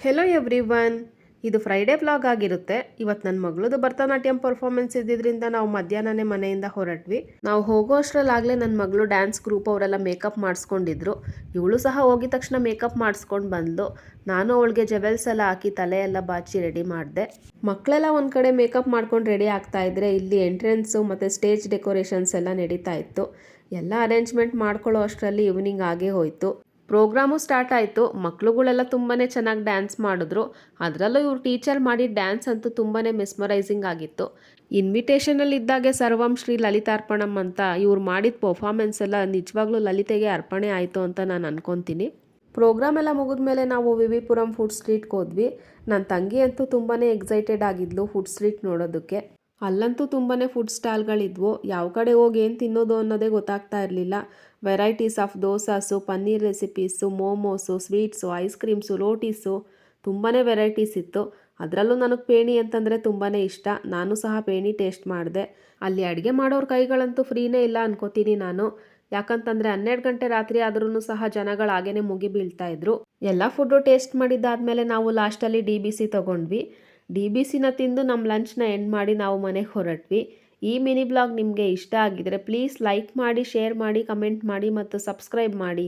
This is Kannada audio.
ಹೆಲೋ ಎವ್ರಿವನ್, ಇದು ಫ್ರೈಡೇ ವ್ಲಾಗ್ ಆಗಿರುತ್ತೆ. ಇವತ್ತು ನನ್ನ ಮಗಳದು ಭರತನಾಟ್ಯಂ ಪರ್ಫಾರ್ಮೆನ್ಸ್ ಇದ್ದಿದ್ದರಿಂದ ನಾವು ಮಧ್ಯಾಹ್ನನೇ ಮನೆಯಿಂದ ಹೊರಟ್ವಿ. ನಾವು ಹೋಗೋ ಅಷ್ಟರಲ್ಲಾಗಲೇ ನನ್ನ ಮಗಳು ಡ್ಯಾನ್ಸ್ ಗ್ರೂಪ್ ಅವರೆಲ್ಲ ಮೇಕಪ್ ಮಾಡಿಸ್ಕೊಂಡಿದ್ರು. ಇವಳು ಸಹ ಹೋಗಿದ ತಕ್ಷಣ ಮೇಕಪ್ ಮಾಡಿಸ್ಕೊಂಡು ಬಂದ್ಲು. ನಾನು ಅವಳಿಗೆ ಜೆವೆಲ್ಸ್ ಎಲ್ಲ ಹಾಕಿ ತಲೆ ಎಲ್ಲ ಬಾಚಿ ರೆಡಿ ಮಾಡಿದೆ. ಮಕ್ಕಳೆಲ್ಲ ಒಂದು ಕಡೆ ಮೇಕಪ್ ಮಾಡ್ಕೊಂಡು ರೆಡಿ ಆಗ್ತಾ ಇದ್ರೆ ಇಲ್ಲಿ ಎಂಟ್ರೆನ್ಸು ಮತ್ತು ಸ್ಟೇಜ್ ಡೆಕೋರೇಷನ್ಸ್ ಎಲ್ಲ ನಡೀತಾ ಇತ್ತು. ಎಲ್ಲ ಅರೇಂಜ್ಮೆಂಟ್ ಮಾಡ್ಕೊಳ್ಳೋ ಅಷ್ಟರಲ್ಲಿ ಈವ್ನಿಂಗ್ ಆಗೇ ಹೋಯಿತು. ಪ್ರೋಗ್ರಾಮು ಸ್ಟಾರ್ಟ್ ಆಯಿತು. ಮಕ್ಳುಗಳೆಲ್ಲ ತುಂಬಾ ಚೆನ್ನಾಗಿ ಡ್ಯಾನ್ಸ್ ಮಾಡಿದ್ರು. ಅದರಲ್ಲೂ ಇವ್ರು ಟೀಚರ್ ಮಾಡಿದ ಡ್ಯಾನ್ಸ್ ಅಂತೂ ತುಂಬಾ ಮೆಸ್ಮರೈಸಿಂಗ್ ಆಗಿತ್ತು. ಇನ್ವಿಟೇಷನಲ್ಲಿ ಇದ್ದಾಗೆ ಸರ್ವಂ ಶ್ರೀ ಲಲಿತಾರ್ಪಣಂ ಅಂತ ಇವ್ರು ಮಾಡಿದ ಪರ್ಫಾರ್ಮೆನ್ಸ್ ಎಲ್ಲ ನಿಜವಾಗ್ಲೂ ಲಲಿತೆಗೆ ಅರ್ಪಣೆ ಆಯಿತು ಅಂತ ನಾನು ಅನ್ಕೊತೀನಿ. ಪ್ರೋಗ್ರಾಮ್ ಎಲ್ಲ ಮುಗಿದ್ಮೇಲೆ ನಾವು ವಿವಿಪುರಂ ಫುಡ್ ಸ್ಟ್ರೀಟ್ಗೆ ಹೋದ್ವಿ. ನನ್ನ ತಂಗಿ ಅಂತೂ ತುಂಬಾ ಎಕ್ಸೈಟೆಡ್ ಆಗಿದ್ಲು ಫುಡ್ ಸ್ಟ್ರೀಟ್ ನೋಡೋದಕ್ಕೆ. ಅಲ್ಲಂತೂ ತುಂಬಾ ಫುಡ್ ಸ್ಟಾಲ್ಗಳಿದ್ವು. ಯಾವ ಕಡೆ ಹೋಗಿ ಏನು ತಿನ್ನೋದು ಅನ್ನೋದೇ ಗೊತ್ತಾಗ್ತಾ ಇರಲಿಲ್ಲ. Varieties of dosas, paneer recipes, momos, sweets, ice creams, rotis ತುಂಬಾ ವೆರೈಟೀಸ್ ಇತ್ತು. ಅದರಲ್ಲೂ ನನಗೆ ಪೇಣಿ ಅಂತಂದರೆ ತುಂಬಾ ಇಷ್ಟ. ನಾನು ಸಹ ಪೇಣಿ ಟೇಸ್ಟ್ ಮಾಡಿದೆ. ಅಲ್ಲಿ ಅಡುಗೆ ಮಾಡೋರ ಕೈಗಳಂತೂ ಫ್ರೀನೇ ಇಲ್ಲ ಅನ್ಕೋತೀನಿ ನಾನು. ಯಾಕಂತಂದರೆ 12 ಗಂಟೆ ರಾತ್ರಿ ಆದ್ರೂ ಸಹ ಜನಗಳು ಹಾಗೇನೆ ಮುಗಿ ಬೀಳ್ತಾ ಇದ್ರು. ಎಲ್ಲ ಫುಡ್ಡು ಟೇಸ್ಟ್ ಮಾಡಿದ್ದಾದಮೇಲೆ ನಾವು ಲಾಸ್ಟಲ್ಲಿ DBC ತೊಗೊಂಡ್ವಿ. DBCನ ತಿಂದು ನಮ್ಮ ಲಂಚ್ನ ಎಂಡ್ ಮಾಡಿ ನಾವು ಮನೆಗೆ ಹೊರಟ್ವಿ. ಈ ಮಿನಿ ಬ್ಲಾಗ್ ನಿಮಗೆ ಇಷ್ಟ ಆಗಿದರೆ ಪ್ಲೀಸ್ ಲೈಕ್ ಮಾಡಿ, ಶೇರ್ ಮಾಡಿ, ಕಮೆಂಟ್ ಮಾಡಿ ಮತ್ತು ಸಬ್ಸ್ಕ್ರೈಬ್ ಮಾಡಿ.